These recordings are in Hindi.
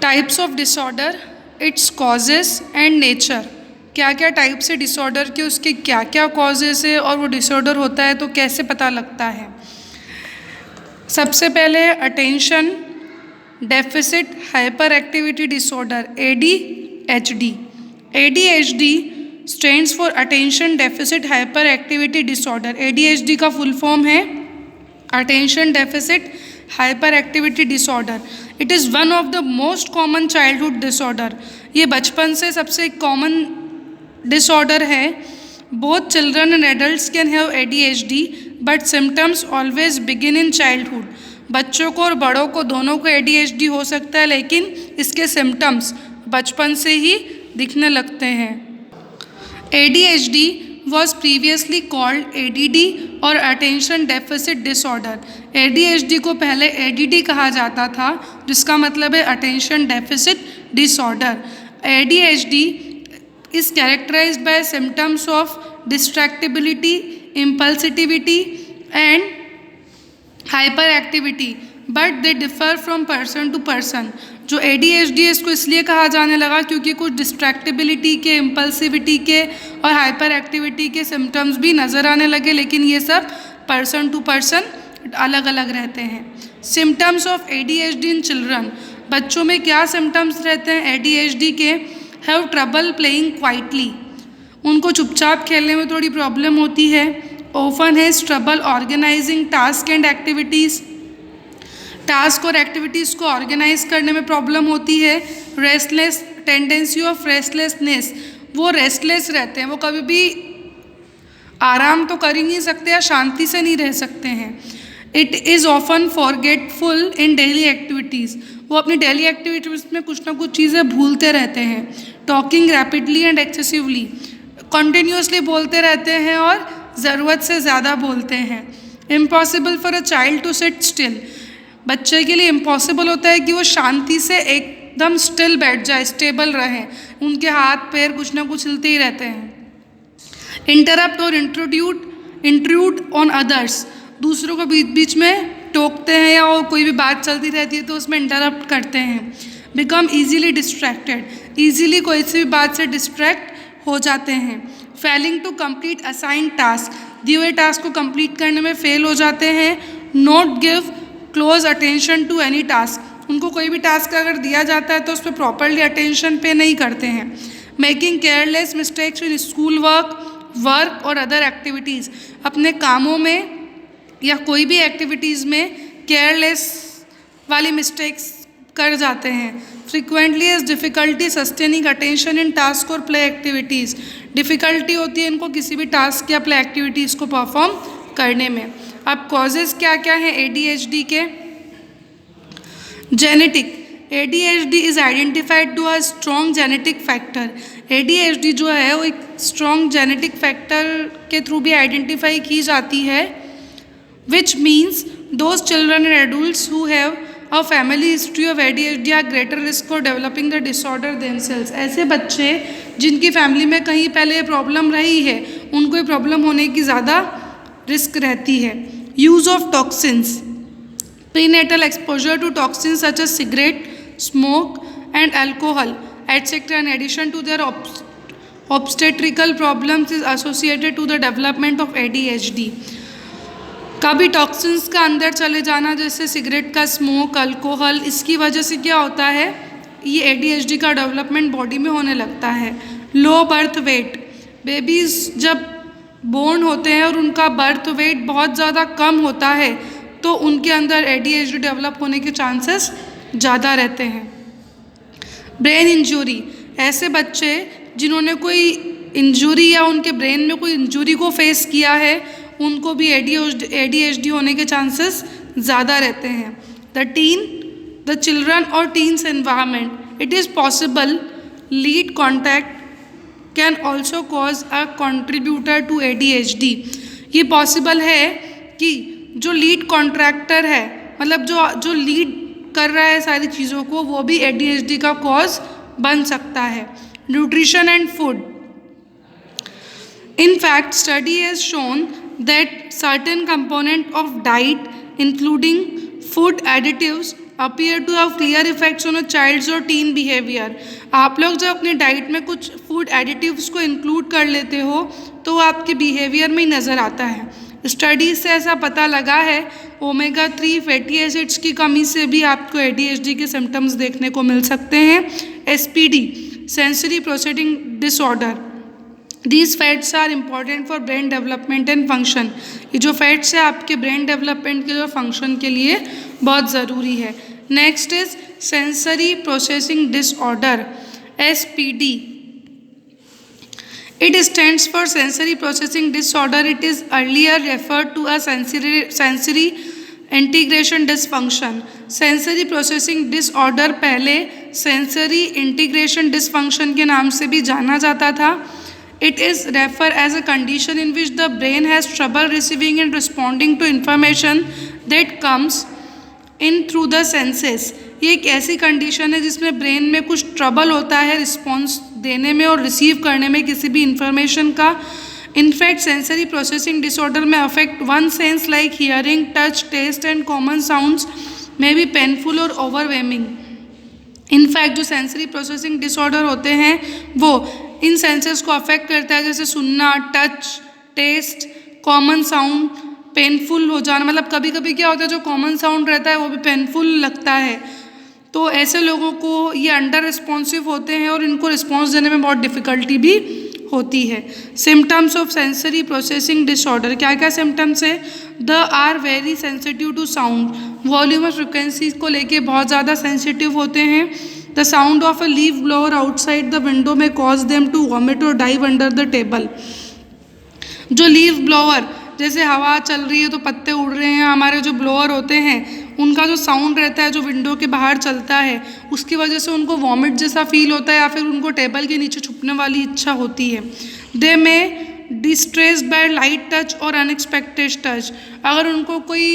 Types of disorder, it's causes and nature. क्या क्या टाइप्स है डिसऑर्डर के, उसके क्या क्या कॉजेस है और वो डिसऑर्डर होता है तो कैसे पता लगता है। सबसे पहले attention deficit hyper activity disorder, ADHD। ADHD stands for attention deficit hyper activity disorder. ADHD का फुल फॉर्म है attention deficit hyper activity disorder. It is one of the most common childhood disorder. ये बचपन से सबसे कॉमन डिसऑर्डर है। Both children and adults can have ADHD but symptoms always begin in childhood. बच्चों को और बड़ों को दोनों को ADHD हो सकता है, लेकिन इसके सिम्टम्स बचपन से ही दिखने लगते हैं। ADHD was previously called ADD और Attention Deficit Disorder। ADHD को पहले ADD कहा जाता था, जिसका मतलब है Attention Deficit Disorder। ADHD is characterized by symptoms of distractibility, impulsivity and hyperactivity, but they differ from person to person। जो ADHD है इसको इसलिए कहा जाने लगा क्योंकि कुछ डिस्ट्रैक्टिबिलिटी के, इम्पल्सिविटी के और हाइपर एक्टिविटी के सिम्टम्स भी नज़र आने लगे, लेकिन ये सब पर्सन टू पर्सन अलग अलग रहते हैं। Symptoms of ADHD in children, बच्चों में क्या सिम्टम्स रहते हैं ADHD के। हैव ट्रबल प्लेइंग क्वाइटली, उनको चुपचाप खेलने में थोड़ी प्रॉब्लम होती है। Often has trouble organising task and activities, task और एक्टिविटीज़ को ऑर्गेनाइज करने में प्रॉब्लम होती है। रेस्टलेस टेंडेंसी ऑफ रेस्टलेसनेस, वो रेस्टलेस रहते हैं, वो कभी भी आराम तो कर ही नहीं सकते या शांति से नहीं रह सकते हैं। It is often forgetful in daily activities, वो अपनी डेली एक्टिविटीज़ में कुछ ना कुछ चीज़ें भूलते रहते हैं। Talking rapidly and excessively, continuously बोलते रहते हैं और ज़रूरत से ज़्यादा बोलते हैं। Impossible for a child to sit still, बच्चे के लिए इम्पॉसिबल होता है कि वो शांति से एकदम स्टिल बैठ जाए, स्टेबल रहे, उनके हाथ पैर कुछ ना कुछ हिलते ही रहते हैं। इंटरप्ट और इंट्रूड ऑन अदर्स, दूसरों को बीच बीच में टोकते हैं या और कोई भी बात चलती रहती है तो उसमें इंटरप्ट करते हैं। बिकम ईजीली डिस्ट्रैक्टेड, ईजीली कोई सी भी बात से डिस्ट्रैक्ट हो जाते हैं। Failing to complete assign task, दिए हुए टास्क को कंप्लीट करने में फेल हो जाते हैं। Not give close attention to any task, उनको कोई भी टास्क अगर दिया जाता है तो उस पर प्रॉपरली अटेंशन पे नहीं करते हैं। Making careless mistakes in school work और अदर एक्टिविटीज़, अपने कामों में या कोई भी एक्टिविटीज़ में केयरलेस वाली मिस्टेक्स कर जाते हैं। Frequently is difficulty sustaining attention in task और प्ले एक्टिविटीज़, डिफ़िकल्टी होती है इनको किसी भी टास्क या प्ले एक्टिविटीज़ को परफॉर्म करने में। अब कॉजेज़ क्या क्या हैं ADHD के। Genetic, ADHD is identified to a strong genetic factor. ADHD जो है वो एक स्ट्रॉन्ग जेनेटिक फैक्टर के थ्रू भी आइडेंटिफाई की जाती है। Which means those children and adults who have a family history of ADHD are greater risk for developing the disorder themselves. ऐसे बच्चे जिनकी फैमिली में कहीं पहले प्रॉब्लम रही है, उनको ये प्रॉब्लम होने की ज़्यादा रिस्क रहती है। Use of toxins, prenatal exposure to toxins such as cigarette, smoke and alcohol etcetera in addition to their obstetrical problems is associated to the development of ADHD। कभी टॉक्सिन्स का अंदर चले जाना जैसे सिगरेट का, स्मोक, अल्कोहल, इसकी वजह से क्या होता है, ये ADHD का डेवलपमेंट बॉडी में होने लगता है। लो बर्थ वेट, बेबीज़ जब बोर्न होते हैं और उनका बर्थ वेट बहुत ज़्यादा कम होता है तो उनके अंदर ADHD डेवलप होने के चांसेस ज़्यादा रहते हैं। ब्रेन इंजरी, ऐसे बच्चे जिन्होंने कोई इंजरी या उनके ब्रेन में कोई इंजरी को फेस किया है, उनको भी ADHD होने के चांसेस ज़्यादा रहते हैं। द चिल्ड्रन और teens environment, it is possible lead contact can also cause a contributor to ADHD। ये पॉसिबल है कि जो लीड कॉन्ट्रैक्टर है, मतलब जो लीड कर रहा है सारी चीज़ों को, वो भी ADHD का कॉज बन सकता है। Nutrition and food, in fact study has shown that certain component of diet including food additives appear to have clear effects on a child's और टीन बिहेवियर। आप लोग जब अपने डाइट में कुछ फूड एडिटिव्स को इंक्लूड कर लेते हो तो आपके बिहेवियर में ही नज़र आता है। स्टडीज से ऐसा पता लगा है ओमेगा 3 फैटी एसिड्स की कमी से भी आपको ADHD के सिम्टम्स देखने को मिल सकते हैं। SPD sensory processing disorder, these fats are important for brain development and function. ये जो फैट्स है आपके ब्रेन डेवलपमेंट के जो फंक्शन के लिए बहुत ज़रूरी है। Next is sensory processing disorder SPD। It stands for sensory processing disorder. It is earlier referred to as sensory integration dysfunction. Sensory processing disorder पहले sensory integration dysfunction के नाम से भी जाना जाता था। It is referred as a condition in which the brain has trouble receiving and responding to information that comes in through the senses. ये एक ऐसी कंडीशन है जिसमें ब्रेन में कुछ ट्रबल होता है रिस्पॉन्स देने में और रिसीव करने में किसी भी इंफॉर्मेशन का। इनफैक्ट सेंसरी प्रोसेसिंग डिसऑर्डर में affect one sense like hearing, touch, taste and common sounds में भी पेनफुल और ओवरवेमिंग। इनफैक्ट जो सेंसरी प्रोसेसिंग डिसऑर्डर होते हैं वो इन सेंसेस को अफेक्ट करता है, जैसे सुनना, touch, taste, common sound, painful हो जाना। मतलब कभी कभी क्या होता है जो कॉमन साउंड रहता है वो भी पेनफुल लगता है, तो ऐसे लोगों को ये अंडर रिस्पॉन्सिव होते हैं और इनको रिस्पॉन्स देने में बहुत डिफ़िकल्टी भी होती है। Symptoms of sensory processing disorder, क्या क्या सिम्टम्स है? They are very sensitive to sound, volume और फ्रिक्वेंसी को लेके बहुत ज़्यादा सेंसिटिव होते हैं। The sound of a leaf blower outside the window may cause them to vomit और डाइव अंडर द टेबल। जो लीफ ब्लोअर, जैसे हवा चल रही है तो पत्ते उड़ रहे हैं, हमारे जो ब्लोअर होते हैं उनका जो साउंड रहता है जो विंडो के बाहर चलता है उसकी वजह से उनको वॉमिट जैसा फील होता है या फिर उनको टेबल के नीचे छुपने वाली इच्छा होती है। दे में डिस्ट्रेस्ड बाय लाइट टच और अनएक्सपेक्टेड टच, अगर उनको कोई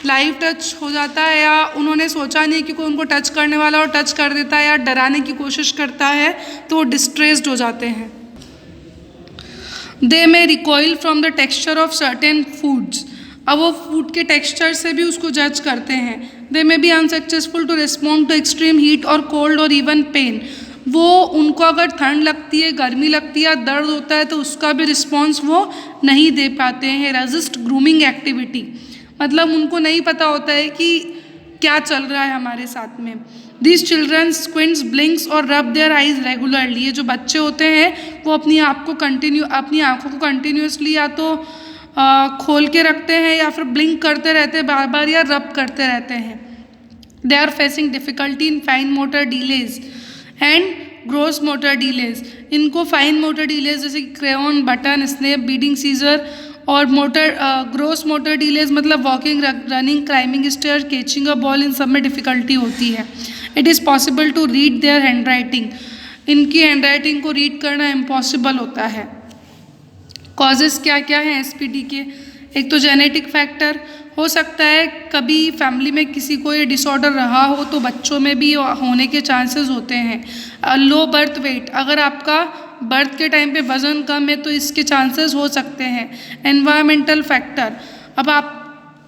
लाइव टच हो जाता है या उन्होंने सोचा नहीं कि कोई उनको टच करने वाला और टच कर देता है या डराने की कोशिश करता है तो वो डिस्ट्रेस्ड हो जाते हैं। दे में recoil from the texture of certain foods, अब वो फूड के टेक्सचर से भी उसको जज करते हैं। They may be unsuccessful to respond to extreme heat और कोल्ड और इवन पेन, वो उनको अगर ठंड लगती है, गर्मी लगती है या दर्द होता है तो उसका भी रिस्पॉन्स वो नहीं दे पाते हैं। रेजिस्ट ग्रूमिंग एक्टिविटी, मतलब उनको नहीं पता होता है कि क्या चल रहा है हमारे साथ में। These children squints, blinks और rub their eyes regularly, ये जो बच्चे होते हैं वो अपनी आँखों को कंटिन्यूसली या तो खोल के रखते हैं या फिर ब्लिंक करते रहते हैं बार बार या रब करते रहते हैं। They are facing difficulty in fine motor delays and gross motor delays, इनको फाइन मोटर डिलेज जैसे crayon, button, snap, beading scissor और ग्रोस मोटर डिलेज मतलब walking, running, climbing stair, catching a ball, इन सब में डिफ़िकल्टी होती है। It is possible to read their handwriting, इनकी हैंड राइटिंग को रीड करना इम्पॉसिबल होता है। कॉजेज़ क्या क्या हैं SPD के? एक तो जेनेटिक फैक्टर, हो सकता है कभी फैमिली में किसी को ये डिसऑर्डर रहा हो तो बच्चों में भी होने के चांसेस होते हैं। लो बर्थ वेट, अगर आपका बर्थ के टाइम पे वज़न कम है तो इसके चांसेस हो सकते हैं। एनवायरमेंटल फैक्टर, अब आप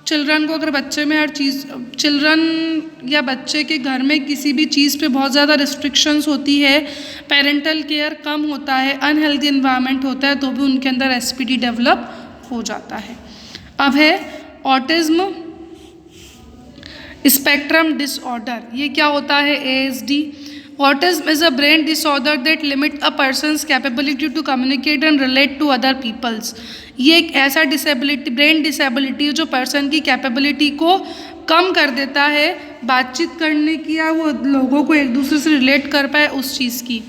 चिल्ड्रन को अगर बच्चे में चिल्ड्रन या बच्चे के घर में किसी भी चीज़ पे बहुत ज़्यादा रिस्ट्रिक्शंस होती है, पेरेंटल केयर कम होता है, अनहेल्दी एनवायरनमेंट होता है तो भी उनके अंदर SPD डेवलप हो जाता है। अब है ऑटिज्म स्पेक्ट्रम डिसऑर्डर, ये क्या होता है? ASD। Autism is a brain disorder that limit a person's capability to communicate and relate to other peoples। ये एक ऐसा ब्रेन डिसेबिलिटी है जो पर्सन की कैपेबिलिटी को कम कर देता है बातचीत करने की या वो लोगों को एक दूसरे से रिलेट कर पाए उस चीज़ की।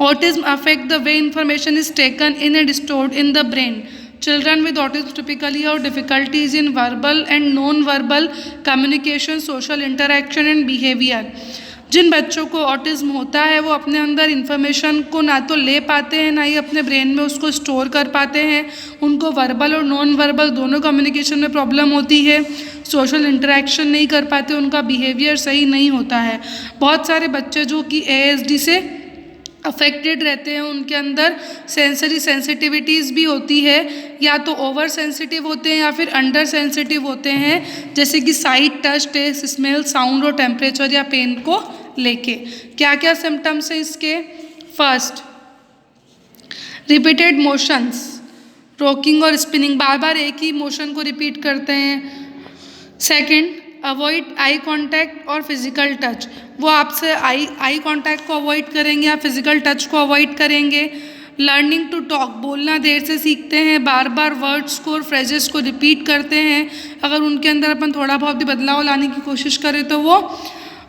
Autism affect the way information is taken in and stored in the brain। Children with autism typically have difficulties in verbal and non-verbal communication, social interaction and behavior। जिन बच्चों को ऑटिज्म होता है वो अपने अंदर इन्फॉर्मेशन को ना तो ले पाते हैं ना ही अपने ब्रेन में उसको स्टोर कर पाते हैं, उनको वर्बल और नॉन वर्बल दोनों कम्युनिकेशन में प्रॉब्लम होती है, सोशल इंटरेक्शन नहीं कर पाते, उनका बिहेवियर सही नहीं होता है। बहुत सारे बच्चे जो कि ASD से अफेक्टेड रहते हैं, उनके अंदर सेंसरी सेंसिटिविटीज़ भी होती है, या तो ओवर सेंसिटिव होते हैं या फिर अंडर सेंसिटिव होते हैं, जैसे कि sight, touch, taste, smell, sound और टेम्परेचर या पेन को लेके। क्या क्या सिम्टम्स हैं इसके? फर्स्ट, रिपीटेड मोशंस, रॉकिंग और स्पिनिंग, बार बार एक ही मोशन को रिपीट करते हैं। सेकंड, अवॉइड आई कांटेक्ट और फिजिकल टच, वो आपसे आई कांटेक्ट को अवॉइड करेंगे या फिजिकल टच को अवॉइड करेंगे। लर्निंग टू टॉक, बोलना देर से सीखते हैं, बार बार वर्ड्स को और फ्रेजेस को रिपीट करते हैं। अगर उनके अंदर अपन थोड़ा बहुत भी बदलाव लाने की कोशिश करें तो वो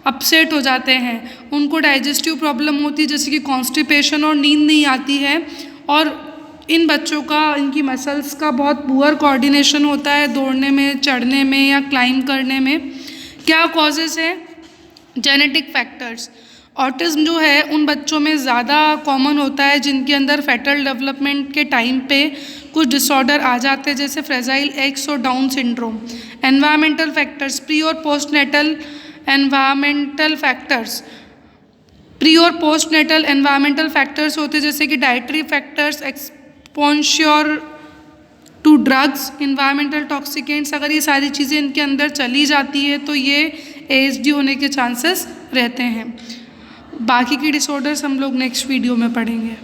अपसेट हो जाते हैं। उनको डाइजेस्टिव प्रॉब्लम होती है, जैसे कि कॉन्स्टिपेशन, और नींद नहीं आती है। और इन बच्चों का, इनकी मसल्स का बहुत पुअर कोऑर्डिनेशन होता है दौड़ने में, चढ़ने में या क्लाइंब करने में। क्या कॉजेज़ है? जेनेटिक फैक्टर्स, ऑटिज्म जो है उन बच्चों में ज़्यादा कॉमन होता है जिनके अंदर फेटल डेवलपमेंट के टाइम पे कुछ डिसऑर्डर आ जाते हैं, जैसे फ्रेजाइल एक्स और Down syndrome. Environmental factors, pre और post natal environmental factors, pre और पोस्ट नेटल एनवायरमेंटल फैक्टर्स होते हैं, जैसे कि dietary factors, exposure to drugs, environmental toxicants. अगर ये सारी चीज़ें इनके अंदर चली जाती है तो ये ASD होने के चांसेस रहते हैं। बाकी की डिसऑर्डर्स हम लोग नेक्स्ट वीडियो में पढ़ेंगे।